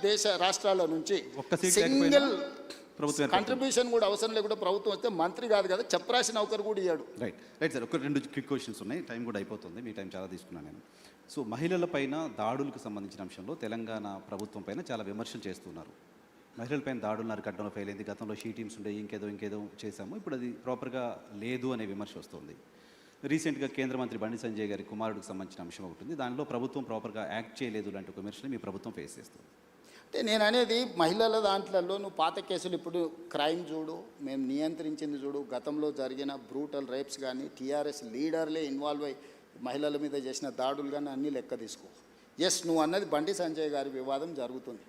దేశ రాష్ట్రాల నుంచి సింగిల్ కంట్రిబ్యూషన్ కూడా అవసరం లేకుండా ప్రభుత్వం వస్తే మంత్రి కాదు కదా, చెప్పరాసి నౌకరు కూడా ఇయ్యాడు. రైట్ సార్, ఒక 2 క్విక్ క్వశ్చన్స్ ఉన్నాయి, టైం కూడా అయిపోతుంది, మీ టైం చాలా తీసుకున్నాను నేను. సో మహిళల పైన దాడులకు సంబంధించిన అంశంలో తెలంగాణ ప్రభుత్వం పైన చాలా విమర్శలు చేస్తున్నారు. మహిళలపైన దాడులు అరికట్టడంలో ఫెయిల్ అయింది, గతంలో షీ టీమ్స్ ఉండే ఇంకేదో చేశాము, ఇప్పుడు అది ప్రాపర్గా లేదు అనే విమర్శ వస్తుంది. రీసెంట్గా కేంద్ర మంత్రి బండి సంజయ్ గారి కుమారుడికి సంబంధించిన అంశం ఒకటి ఉంది, దానిలో ప్రభుత్వం ప్రాపర్గా యాక్ట్ చేయలేదు లాంటి ఒక విమర్శలు మీ ప్రభుత్వం ఫేస్ చేస్తుంది. అంటే నేను అనేది మహిళల దాంట్లో నువ్వు పాత కేసులు ఇప్పుడు క్రైమ్ చూడు, మేము నియంత్రించింది చూడు, గతంలో జరిగిన బ్రూటల్ రేప్స్ కానీ టీఆర్ఎస్ లీడర్లే ఇన్వాల్వ్ అయ్యి మహిళల మీద చేసిన దాడులు కానీ అన్నీ లెక్క తీసుకో. ఎస్, నువ్వు అన్నది బండి సంజయ్ గారి వివాదం జరుగుతుంది.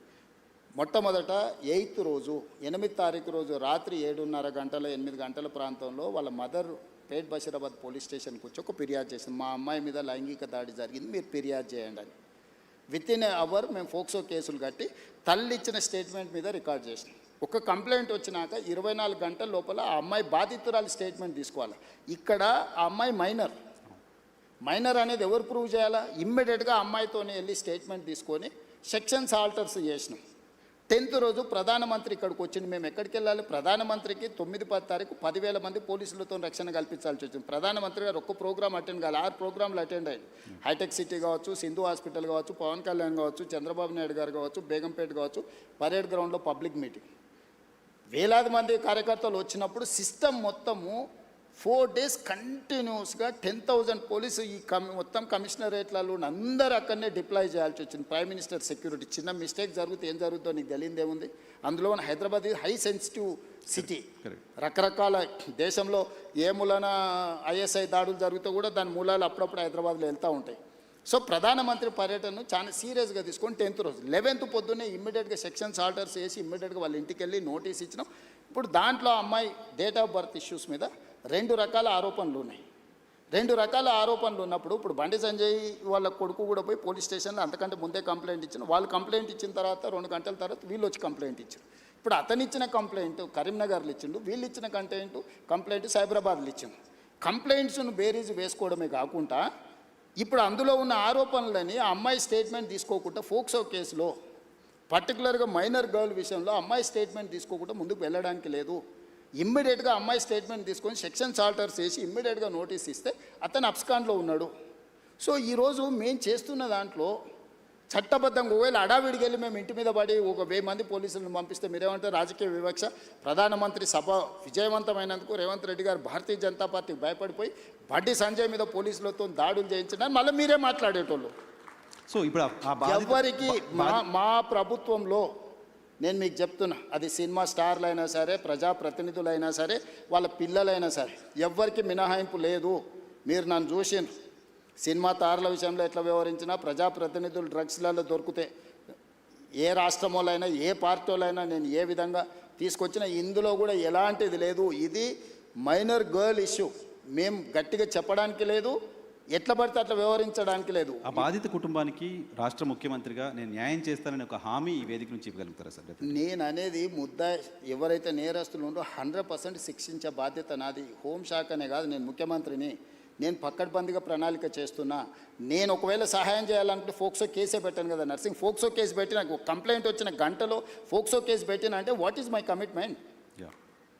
మొట్టమొదట 8th రోజు 8వ తారీఖు రోజు రాత్రి 7:30 గంటల 8 గంటల ప్రాంతంలో వాళ్ళ మదర్ పేట్ బషీరాబాద్ పోలీస్ స్టేషన్కి వచ్చి ఒక ఫిర్యాదు చేసింది, మా అమ్మాయి మీద లైంగిక దాడి జరిగింది, మీరు ఫిర్యాదు చేయండి అని. వితిన్ అవర్ మేము ఫోక్సో కేసులు కట్టి తల్లి ఇచ్చిన స్టేట్మెంట్ మీద రికార్డ్ చేసినాం. ఒక కంప్లైంట్ వచ్చినాక 24 గంటల లోపల ఆ అమ్మాయి బాధితురాలి స్టేట్మెంట్ తీసుకోవాలి. ఇక్కడ ఆ అమ్మాయి మైనర్ అనేది ఎవరు ప్రూవ్ చేయాలా? ఇమ్మీడియట్గా అమ్మాయితోనే వెళ్ళి స్టేట్మెంట్ తీసుకొని సెక్షన్స్ ఆల్టర్స్ చేసినాం. 10th రోజు ప్రధానమంత్రి ఇక్కడికి వచ్చింది. మేము ఎక్కడికి వెళ్ళాలి? ప్రధానమంత్రికి 9-10 తారీఖు 10,000 మంది పోలీసులతో రక్షణ కల్పించాల్సి వచ్చింది. ప్రధానమంత్రి గారు ఒక్క ప్రోగ్రామ్ అటెండ్ కావాలి, 6 ప్రోగ్రాంలు అటెండ్ అయ్యారు. హైటెక్ సిటీ కావచ్చు, సింధు హాస్పిటల్ కావచ్చు, పవన్ కళ్యాణ్ కావచ్చు, చంద్రబాబు నాయుడు గారు కావచ్చు, బేగంపేట కావచ్చు, పరేడ్ గ్రౌండ్లో పబ్లిక్ మీటింగ్. వేలాది మంది కార్యకర్తలు వచ్చినప్పుడు సిస్టమ్ మొత్తము 4 days కంటిన్యూస్గా 10,000 పోలీసు ఈ మొత్తం కమిషనరేట్లలో అందరూ అక్కడనే డిప్లాయ్ చేయాల్సి వచ్చింది. Prime minister security. చిన్న మిస్టేక్ జరిగితే ఏం జరుగుతుందో నీకు తెలియదేముంది. అందులో హైదరాబాద్ హై సెన్సిటివ్ సిటీ, రకరకాల దేశంలో ఏ మూలన ఐఎస్ఐ దాడులు జరిగితే కూడా దాని మూలాలు అప్పుడప్పుడు హైదరాబాద్లో వెళ్తూ ఉంటాయి. సో ప్రధానమంత్రి పర్యటనను చాలా సీరియస్గా తీసుకొని 10th రోజు 11th పొద్దున్నే ఇమ్మీడియట్గా సెక్షన్స్ ఆర్డర్స్ వేసి ఇమ్మీడియట్గా వాళ్ళ ఇంటికి వెళ్ళి నోటీస్ ఇచ్చినాం. ఇప్పుడు దాంట్లో అమ్మాయి డేట్ ఆఫ్ బర్త్ ఇష్యూస్ మీద 2 రకాల ఆరోపణలు ఉన్నాయి. 2 రకాల ఆరోపణలు ఉన్నప్పుడు ఇప్పుడు బండి సంజయ్ వాళ్ళ కొడుకు కూడా పోయి పోలీస్ స్టేషన్లో అంతకంటే ముందే కంప్లైంట్ ఇచ్చిన. వాళ్ళు కంప్లైంట్ ఇచ్చిన తర్వాత 2 గంటల తర్వాత వీళ్ళు వచ్చి కంప్లైంట్ ఇచ్చారు. ఇప్పుడు అతనిచ్చిన కంప్లైంట్ కరీంనగర్లో ఇచ్చిండు, వీళ్ళు ఇచ్చిన కంప్లైంట్ సైబరాబాద్లో ఇచ్చిండు. కంప్లైంట్స్ను బేరీజ్ వేసుకోవడమే కాకుండా ఇప్పుడు అందులో ఉన్న ఆరోపణలని ఆ అమ్మాయి స్టేట్మెంట్ తీసుకోకుండా ఫోక్సో కేసులో పర్టికులర్గా మైనర్ గర్ల్ విషయంలో అమ్మాయి స్టేట్మెంట్ తీసుకోకుండా ముందుకు వెళ్ళడానికి లేదు. ఇమ్మీడియట్గా అమ్మాయి స్టేట్మెంట్ తీసుకొని సెక్షన్స్ ఆల్టర్స్ చేసి ఇమ్మీడియట్గా నోటీస్ ఇస్తే అతను అబ్స్కాండ్లో ఉన్నాడు. సో ఈరోజు మేము చేస్తున్న దాంట్లో చట్టబద్ధంగా ఒకవేళ అడావిడికి వెళ్ళి మేము ఇంటి మీద పడి 1,000 మంది పోలీసులను పంపిస్తే మీరేమంటే రాజకీయ వివక్ష. ప్రధానమంత్రి సభ విజయవంతమైనందుకు రేవంత్ రెడ్డి గారు భారతీయ జనతా పార్టీకి భయపడిపోయి బండి సంజయ్ మీద పోలీసులతో దాడులు చేయించడానికి మళ్ళీ మీరే మాట్లాడేటోళ్ళు. సో ఇప్పుడు ఎవరికి మా ప్రభుత్వంలో నేను మీకు చెప్తున్నా, అది సినిమా స్టార్లు అయినా సరే, ప్రజాప్రతినిధులైనా సరే, వాళ్ళ పిల్లలైనా సరే, ఎవ్వరికి మినహాయింపు లేదు. మీరు నన్ను చూసిండ్రు సినిమా తారల విషయంలో ఎట్లా వ్యవహరించినా, ప్రజాప్రతినిధులు డ్రగ్స్లలో దొరికితే ఏ రాష్ట్రంలోనైనా ఏ పార్టీలైనా నేను ఏ విధంగా తీసుకొచ్చినా ఇందులో కూడా ఎలాంటిది లేదు. ఇది మైనర్ గర్ల్ ఇష్యూ. మేము గట్టిగా చెప్పడానికి లేదు, ఎట్లా పడితే అట్లా వ్యవహరించడానికి లేదు. ఆ బాధిత కుటుంబానికి రాష్ట్ర ముఖ్యమంత్రిగా నేను న్యాయం చేస్తానని ఒక హామీ ఈ వేదిక నుంచి ఇవ్వగలుగుతారా సార్? నేను అనేది ఎవరైతే నేరస్తులు ఉందో 100% శిక్షించే బాధ్యత నాది. హోంశాఖనే కాదు, నేను ముఖ్యమంత్రిని, నేను పక్కడ్బందీగా ప్రణాళిక చేస్తున్నా. నేను ఒకవేళ సహాయం చేయాలనుకుంటే ఫోక్సో కేసే పెట్టాను కదా నర్సింగ్. ఫోక్సో కేసు పెట్టి నాకు కంప్లైంట్ వచ్చిన గంటలో ఫోక్సో కేసు పెట్టినా అంటే what is my commitment?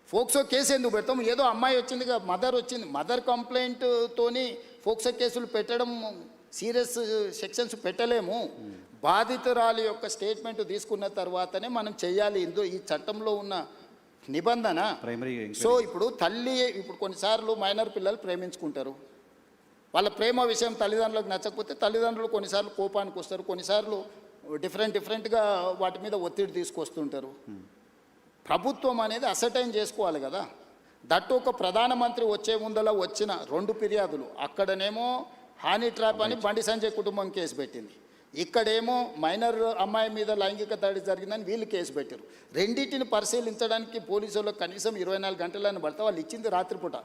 POCSO case ఎందుకు పెడతాం? ఏదో అమ్మాయి వచ్చింది, మదర్ వచ్చింది, మదర్ కంప్లైంట్తోని ఫోక్సో కేసులు పెట్టడం, సీరియస్ సెక్షన్స్ పెట్టలేము. బాధితురాలి యొక్క స్టేట్మెంట్ తీసుకున్న తర్వాతనే మనం చెయ్యాలి. ఈ చట్టంలో ఉన్న నిబంధన. సో ఇప్పుడు ఇప్పుడు కొన్నిసార్లు మైనర్ పిల్లలు ప్రేమించుకుంటారు. వాళ్ళ ప్రేమ విషయం తల్లిదండ్రులకు నచ్చకపోతే తల్లిదండ్రులు కొన్నిసార్లు కోపానికి వస్తారు, కొన్నిసార్లు డిఫరెంట్గా వాటి మీద ఒత్తిడి తీసుకొస్తుంటారు. ప్రభుత్వం అనేది అసర్టైన్ చేసుకోవాలి కదా. దట్టు ఒక ప్రధానమంత్రి వచ్చే ముందల వచ్చిన 2 ఫిర్యాదులు, అక్కడనేమో హానీ ట్రాప్ అని బండి సంజయ్ కుటుంబం కేసు పెట్టింది, ఇక్కడేమో మైనర్ అమ్మాయి మీద లైంగిక దాడి జరిగిందని వీళ్ళు కేసు పెట్టారు. రెండింటిని పరిశీలించడానికి పోలీసులకు కనీసం 24 గంటలని పడితే వాళ్ళు ఇచ్చింది రాత్రిపూట.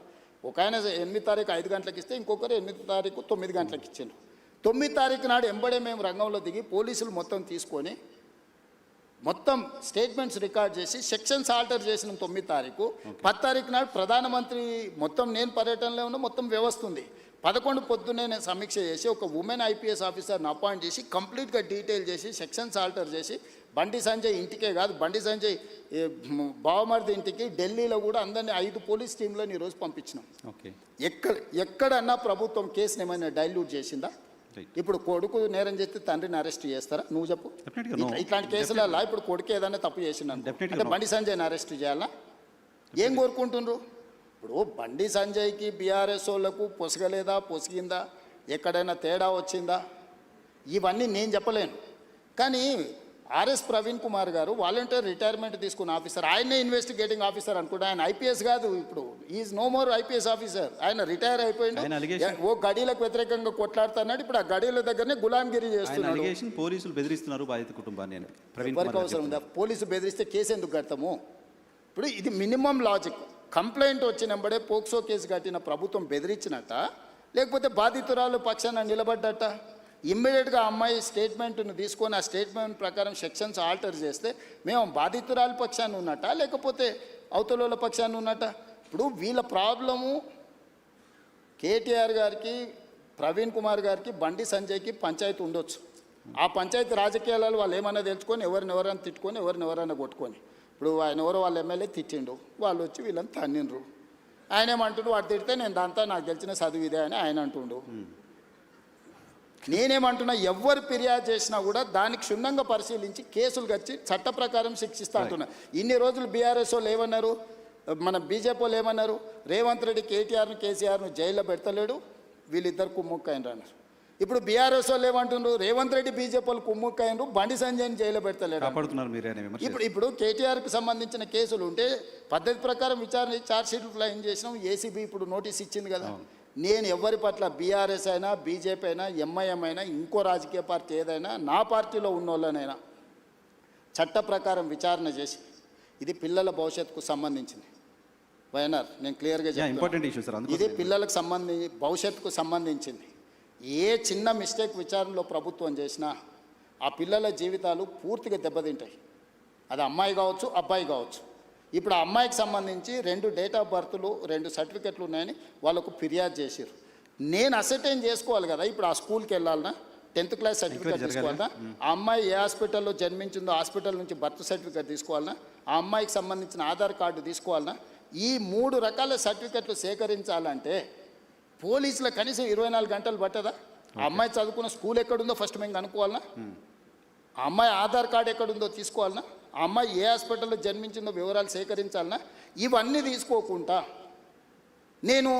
ఒక ఆయన 8వ తారీఖు 5 గంటలకు ఇస్తే ఇంకొకరు 8వ తారీఖు 9 గంటలకు ఇచ్చారు. 9వ తారీఖు నాడు ఎంబడే మేము రంగంలో దిగి పోలీసులు మొత్తం తీసుకొని మొత్తం స్టేట్మెంట్స్ రికార్డ్ చేసి సెక్షన్స్ ఆల్టర్ చేసిన 9వ తారీఖు. 10వ తారీఖు నాడు ప్రధానమంత్రి మొత్తం నేను పర్యటనలో ఉన్న మొత్తం వ్యవస్థ ఉంది. 11 పొద్దున్నే నేను సమీక్ష చేసి ఒక ఉమెన్ ఐపీఎస్ ఆఫీసర్ని అపాయింట్ చేసి కంప్లీట్గా డీటెయిల్ చేసి సెక్షన్స్ ఆల్టర్ చేసి బండి సంజయ్ ఇంటికే కాదు, బండి సంజయ్ బావమరిది ఇంటికి ఢిల్లీలో కూడా అందరినీ 5 పోలీస్ టీంలను ఈరోజు పంపించినాం. ఓకే. ఎక్కడన్నా ప్రభుత్వం కేసుని ఏమైనా డైల్యూట్ చేసిందా? రైట్. ఇప్పుడు కొడుకు నేరం చేస్తే తండ్రిని అరెస్ట్ చేస్తారా? నువ్వు చెప్పు. Definitely no. ఇట్లాంటి కేసులలో ఇప్పుడు కొడుకు ఏదైనా తప్పు చేసిండు Definitely అంటే no. బండి సంజయ్ని అరెస్ట్ చేయాలా? ఏం కోరుకుంటుండ్రు? ఇప్పుడు బండి సంజయ్కి బీఆర్ఎస్ వాళ్ళకు పొసగలేదా, పొసిగిందా, ఎక్కడైనా తేడా వచ్చిందా, ఇవన్నీ నేను చెప్పలేను. కానీ ఆర్ఎస్ ప్రవీణ్ కుమార్ గారు వాలంటీర్ రిటైర్మెంట్ తీసుకున్న ఆఫీసర్, ఆయనే ఇన్వెస్టిగేటింగ్ ఆఫీసర్ అనుకుంటే, ఆయన ఐపీఎస్ కాదు, ఇప్పుడు is no more IPS officer, ఆయన రిటైర్ అయిపోయింది. ఓ గడీలకు వ్యతిరేకంగా కొట్లాడుతున్నాడు, ఇప్పుడు ఆ గడీల దగ్గరనే గులాంగిరి చేస్తున్నాడు. పోలీసులు బెదిరిస్తున్నారు బాధిత కుటుంబాన్ని అని ఎవరికి అవసరం ఉందా? పోలీసు బెదిరిస్తే కేసు ఎందుకు కడతాము? ఇప్పుడు ఇది మినిమం లాజిక్. కంప్లైంట్ వచ్చినప్పుడే పోక్సో కేసు కట్టిన ప్రభుత్వం బెదిరించినట్ట, లేకపోతే బాధితురాలు పక్షాన నిలబడ్డట? ఇమ్మీడియట్గా అమ్మాయి స్టేట్మెంట్ను తీసుకొని ఆ స్టేట్మెంట్ ప్రకారం సెక్షన్స్ ఆల్టర్ చేస్తే మేము బాధితురాలు పక్షాన్ని ఉన్నట్ట, లేకపోతే అవతల పక్షాన్ని ఉన్నట్ట? ఇప్పుడు వీళ్ళ ప్రాబ్లము కేటీఆర్ గారికి, ప్రవీణ్ కుమార్ గారికి, బండి సంజయ్కి పంచాయతీ ఉండొచ్చు. ఆ పంచాయతీ రాజకీయాలలో వాళ్ళు ఏమైనా తెలుసుకొని ఎవరైనా తిట్టుకొని ఎవరైనా కొట్టుకొని, ఇప్పుడు ఆయన ఎవరో వాళ్ళ ఎమ్మెల్యే తిట్టిండు, వాళ్ళు వచ్చి వీళ్ళని తన్నిండ్రు. ఆయన ఏమంటుండు, వాడు తిడితే నేను దాంతో నాకు తెలిసిన చదువు ఇదే అని ఆయన అంటుండు. నేనేమంటున్నా, ఎవరు ఫిర్యాదు చేసినా కూడా దానికి క్షుణ్ణంగా పరిశీలించి కేసులు కచ్చి చట్ట ప్రకారం శిక్షిస్తా అంటున్నా. ఇన్ని రోజులు బీఆర్ఎస్ వాళ్ళు ఏమన్నారు, మన బీజేపీ వాళ్ళు ఏమన్నారు, రేవంత్ రెడ్డి కేటీఆర్ను కేసీఆర్ను జైల్లో పెడతలేడు, వీళ్ళిద్దరు కుమ్ముక్కైనరు అన్నారు. ఇప్పుడు బీఆర్ఎస్ వాళ్ళు ఏమంటున్నారు, రేవంత్ రెడ్డి బీజేపీ వాళ్ళు కుమ్ముక్కైనరు, బండి సంజయ్ని జైల్లో పెడతలేడు. ఇప్పుడు కేటీఆర్కి సంబంధించిన కేసులు ఉంటే పద్ధతి ప్రకారం విచారణ ఛార్జ్షీట్లు ఫ్లైన్ చేసినాం, ఏసీబీ ఇప్పుడు నోటీస్ ఇచ్చింది కదా. నేను ఎవరి పట్ల, బీఆర్ఎస్ అయినా, బీజేపీ అయినా, ఎంఐఎం అయినా, ఇంకో రాజకీయ పార్టీ ఏదైనా, నా పార్టీలో ఉన్న వాళ్ళనైనా చట్ట ప్రకారం విచారణ చేసి, ఇది పిల్లల భవిష్యత్తుకు సంబంధించింది. వైఎన్ఆర్ నేను క్లియర్గా చెప్తాను, ఇది పిల్లలకు భవిష్యత్తుకు సంబంధించింది. ఏ చిన్న మిస్టేక్ విచారణలో ప్రభుత్వం చేసినా ఆ పిల్లల జీవితాలు పూర్తిగా దెబ్బతింటాయి. అది అమ్మాయి కావచ్చు, అబ్బాయి కావచ్చు. ఇప్పుడు ఆ అమ్మాయికి సంబంధించి 2 డేట్ ఆఫ్ బర్త్లు, 2 సర్టిఫికెట్లు ఉన్నాయని వాళ్ళకు ఫిర్యాదు చేశారు. నేను అసర్టైన్ చేసుకోవాలి కదా, ఇప్పుడు ఆ స్కూల్కి వెళ్ళాలన్నా, 10th క్లాస్ సర్టిఫికేట్ తీసుకోవాలన్నా, ఆ అమ్మాయి ఏ హాస్పిటల్లో జన్మించిందో హాస్పిటల్ నుంచి బర్త్ సర్టిఫికేట్ తీసుకోవాలన్నా, ఆ అమ్మాయికి సంబంధించిన ఆధార్ కార్డు తీసుకోవాలన్నా, ఈ 3 రకాల సర్టిఫికెట్లు సేకరించాలంటే పోలీసులకు కనీసం 24 గంటలు పట్టదా? ఆ అమ్మాయి చదువుకున్న స్కూల్ ఎక్కడుందో ఫస్ట్ మేము కనుక్కోవాలన్నా, ఆ అమ్మాయి ఆధార్ కార్డు ఎక్కడుందో తీసుకోవాలన్నా, ఆ అమ్మాయి ఏ హాస్పిటల్లో జన్మించిందో వివరాలు సేకరించాలన్నా, ఇవన్నీ తీసుకోకుండా నేను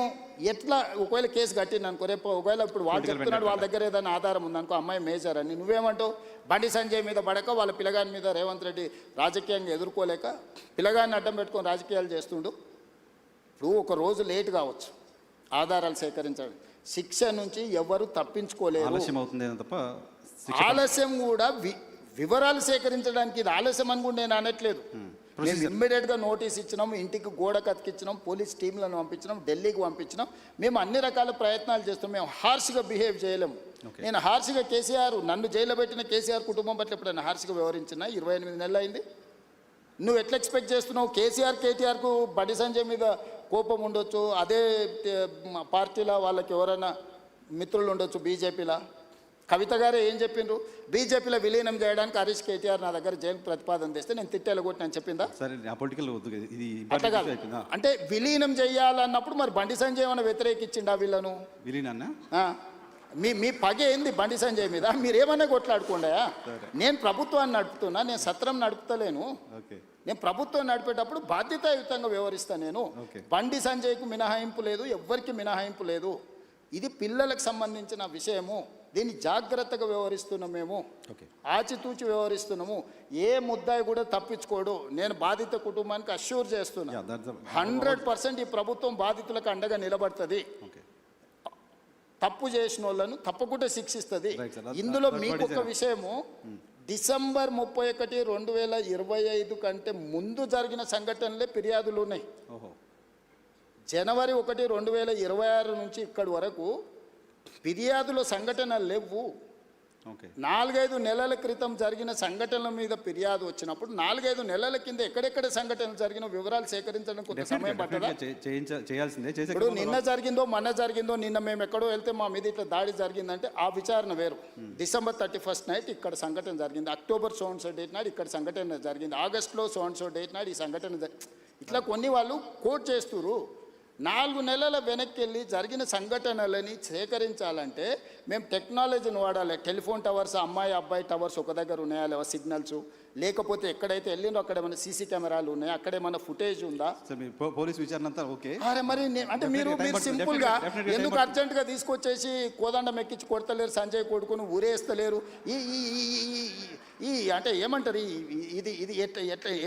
ఎట్లా ఒకవేళ కేసు కట్టిన అనుకో, రేపు ఒకవేళ ఇప్పుడు వాళ్ళు చెప్తున్నాడు వాళ్ళ దగ్గర ఏదైనా ఆధారం ఉందనుకో, అమ్మాయి మేజర్ అని, నువ్వేమంటావు? బండి సంజయ్ మీద పడక వాళ్ళ పిల్లగాని మీద రేవంత్ రెడ్డి రాజకీయంగా ఎదుర్కోలేక పిల్లగాన్ని అడ్డం పెట్టుకొని రాజకీయాలు చేస్తుండు. ఇప్పుడు ఒక రోజు లేట్ కావచ్చు ఆధారాలు సేకరించడం, శిక్ష నుంచి ఎవరు తప్పించుకోలేరు. ఆలస్యం కూడా వివరాలు సేకరించడానికి ఇది ఆలస్యం అని కూడా నేను అనట్లేదు. మేము ఇమ్మీడియట్గా నోటీస్ ఇచ్చినాం, ఇంటికి గోడ కతికిచ్చినాం, పోలీస్ టీంలను పంపించినాం, ఢిల్లీకి పంపించినాం, మేము అన్ని రకాల ప్రయత్నాలు చేస్తాం. మేము హార్ష్గా బిహేవ్ చేయలేము. నేను హార్ష్గా కేసీఆర్, నన్ను జైల్లో పెట్టిన కేసీఆర్ కుటుంబం పట్ల ఎప్పుడైనా హార్ష్గా వ్యవహరించిన? 28 నెలలు అయింది. నువ్వు ఎట్లా ఎక్స్పెక్ట్ చేస్తున్నావు? కేటీఆర్కు బండి సంజయ్ మీద కోపం ఉండొచ్చు, అదే పార్టీలో వాళ్ళకి ఎవరైనా మిత్రులు ఉండొచ్చు, బీజేపీలో. కవిత గారే ఏం చెప్పిండ్రు, బీజేపీలో విలీనం చేయడానికి హరీష్ కేటీఆర్ నా దగ్గర జైలు ప్రతిపాదన తెస్తే నేను తిట్టేలా కొట్టి నేను చెప్పిందా? అట్లా కాదు. అంటే విలీనం చేయాలన్నప్పుడు మరి బండి సంజయ్ ఏమైనా వ్యతిరేకించిండా వీళ్ళను? మీ పగ ఏంది బండి సంజయ్ మీద? మీరు ఏమన్నా కొట్లాడుకోండా. నేను ప్రభుత్వాన్ని నడుపుతున్నా, నేను సత్రం నడుపుతలేను. నేను ప్రభుత్వం నడిపేటప్పుడు బాధ్యతాయుతంగా వ్యవహరిస్తాను. నేను బండి సంజయ్కు మినహాయింపు లేదు, ఎవ్వరికి మినహాయింపు లేదు. ఇది పిల్లలకు సంబంధించిన విషయము. దీన్ని జాగ్రత్తగా వ్యవహరిస్తున్నాం, మేము ఆచితూచి వ్యవహరిస్తున్నాము. ఏ ముద్దాయి కూడా తప్పించుకోడు. నేను బాధిత కుటుంబానికి అష్యూర్ చేస్తున్నా, 100% ఈ ప్రభుత్వం బాధితులకు అండగా నిలబడుతుంది. తప్పు చేసిన వాళ్ళను తప్పకుండా శిక్షిస్తుంది. ఇందులో మీకు ఒక విషయము, డిసెంబర్ 31, 2025 కంటే ముందు జరిగిన సంఘటనలే ఫిర్యాదులు ఉన్నాయి. జనవరి 1, 2026 నుంచి ఇక్కడి వరకు ఫిర్యాదుల సంఘటనలు లేవు. ఓకే. 4-5 నెలల క్రితం జరిగిన సంఘటనల మీద ఫిర్యాదు వచ్చినప్పుడు 4-5 నెలల కింద ఎక్కడెక్కడ సంఘటనలు జరిగిన వివరాలు సేకరించడం కొంత సమయం పట్టదా? చేయాల్సిందే చేసే ఇప్పుడు నిన్న జరిగిందో మొన్న జరిగిందో, నిన్న మేము ఎక్కడో వెళ్తే మా మీద ఇట్లా దాడి జరిగిందంటే ఆ విచారణ వేరు. డిసెంబర్ 31st నైట్ ఇక్కడ సంఘటన జరిగింది, October so and so date నాడు ఇక్కడ సంఘటన జరిగింది, ఆగస్టులో సో అండ్ సో డేట్ నాడు ఈ సంఘటన ఇట్లా కొన్ని వాళ్ళు కోట్ చేస్తున్నారు. 4 నెలల వెనక్కి వెళ్ళి జరిగిన సంఘటనలని సేకరించాలంటే మేము టెక్నాలజీని వాడాలి. టెలిఫోన్ టవర్స్, అమ్మాయి అబ్బాయి టవర్స్ ఒక దగ్గర ఉన్నాయా లేవా సిగ్నల్స్, లేకపోతే ఎక్కడైతే వెళ్ళిందో అక్కడ ఏమైనా సీసీ కెమెరాలు ఉన్నాయా, అక్కడ ఏమైనా ఫుటేజ్ ఉందా? సార్ మీ పోలీస్ విచారణ అంతా ఓకే. అరే మరి అంటే మీరు సింపుల్గా definitely ఎందుకు అర్జెంటుగా తీసుకొచ్చేసి కోదండం ఎక్కించి కొడతలేరు, సంజయ్ కొడుకుని ఊరేస్తలేరు? ఈ ఈ ఈ అంటే ఏమంటారు, ఇది ఇది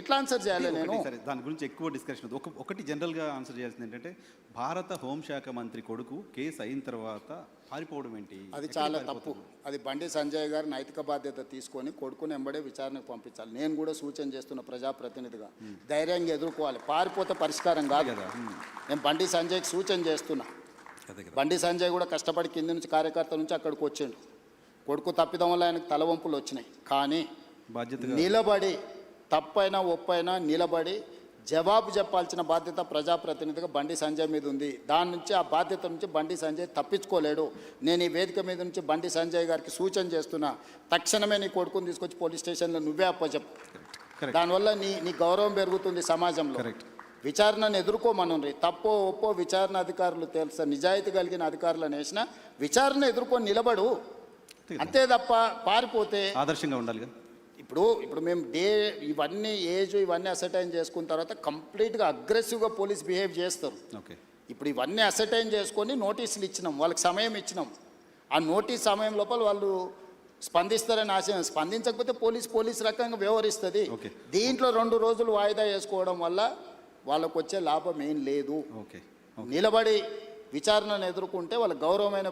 ఎట్లా ఆన్సర్ చేయాలి నేను? సరే, దాని గురించి ఎక్కువ డిస్కషన్ వద్దు. ఒకటి జనరల్గా ఆన్సర్ చేయాల్సింది ఏంటంటే, భారత హోంశాఖ మంత్రి కొడుకు కేసు అయిన తర్వాత పారిపోవడం ఏంటి? అది చాలా తప్పు. అది బండి సంజయ్ గారు నైతిక బాధ్యత తీసుకొని కొడుకుని ఎంబడే విచారణకు పంపించాలి. నేను కూడా సూచన చేస్తున్న ప్రజాప్రతినిధిగా ధైర్యంగా ఎదుర్కోవాలి. పారిపోతే పరిష్కారం కాదు కదా. నేను బండి సంజయ్కి సూచన చేస్తున్నా. బండి సంజయ్ కూడా కష్టపడి కింది నుంచి కార్యకర్త నుంచి అక్కడికి వచ్చిండు. కొడుకు తప్పిదం వల్ల ఆయనకు తలవంపులు వచ్చినాయి. కానీ బాధ్యతగా నిలబడి తప్పైనా ఒప్పైనా నిలబడి జవాబు చెప్పాల్సిన బాధ్యత ప్రజాప్రతినిధిగా బండి సంజయ్ మీద ఉంది. దాని నుంచి ఆ బాధ్యత నుంచి బండి సంజయ్ తప్పించుకోలేడు. నేను ఈ వేదిక మీద నుంచి బండి సంజయ్ గారికి సూచన చేస్తున్నా, తక్షణమే నీ కొడుకుని తీసుకొచ్చి పోలీస్ స్టేషన్లో నువ్వే అప్పచెప్పు. దానివల్ల నీ గౌరవం పెరుగుతుంది సమాజంలో. విచారణను ఎదుర్కోమనుండ్రి. తప్పో ఒప్పో విచారణ అధికారులు తెలుసా, నిజాయితీ కలిగిన అధికారులను వేసిన విచారణ ఎదుర్కొని నిలబడు. అంతే తప్ప పారిపోతే ఆదర్శంగా ఉండాలిగా. ఇప్పుడు మేము ఇవన్నీ ఏజ్ ఇవన్నీ అసర్టైన్ చేసుకున్న తర్వాత కంప్లీట్గా అగ్రెసివ్గా పోలీస్ బిహేవ్ చేస్తారు. ఓకే. ఇప్పుడు ఇవన్నీ అసర్టైన్ చేసుకొని నోటీసులు ఇచ్చినాం, వాళ్ళకి సమయం ఇచ్చినాం. ఆ నోటీస్ సమయం లోపల వాళ్ళు స్పందిస్తారని ఆశ, స్పందించకపోతే పోలీస్ రకంగా వ్యవహరిస్తుంది. దీంట్లో 2 రోజులు వాయిదా వేసుకోవడం వల్ల వాళ్ళకు వచ్చే లాభం ఏం లేదు. నిలబడి విచారణను ఎదుర్కొంటే వాళ్ళ గౌరవమైన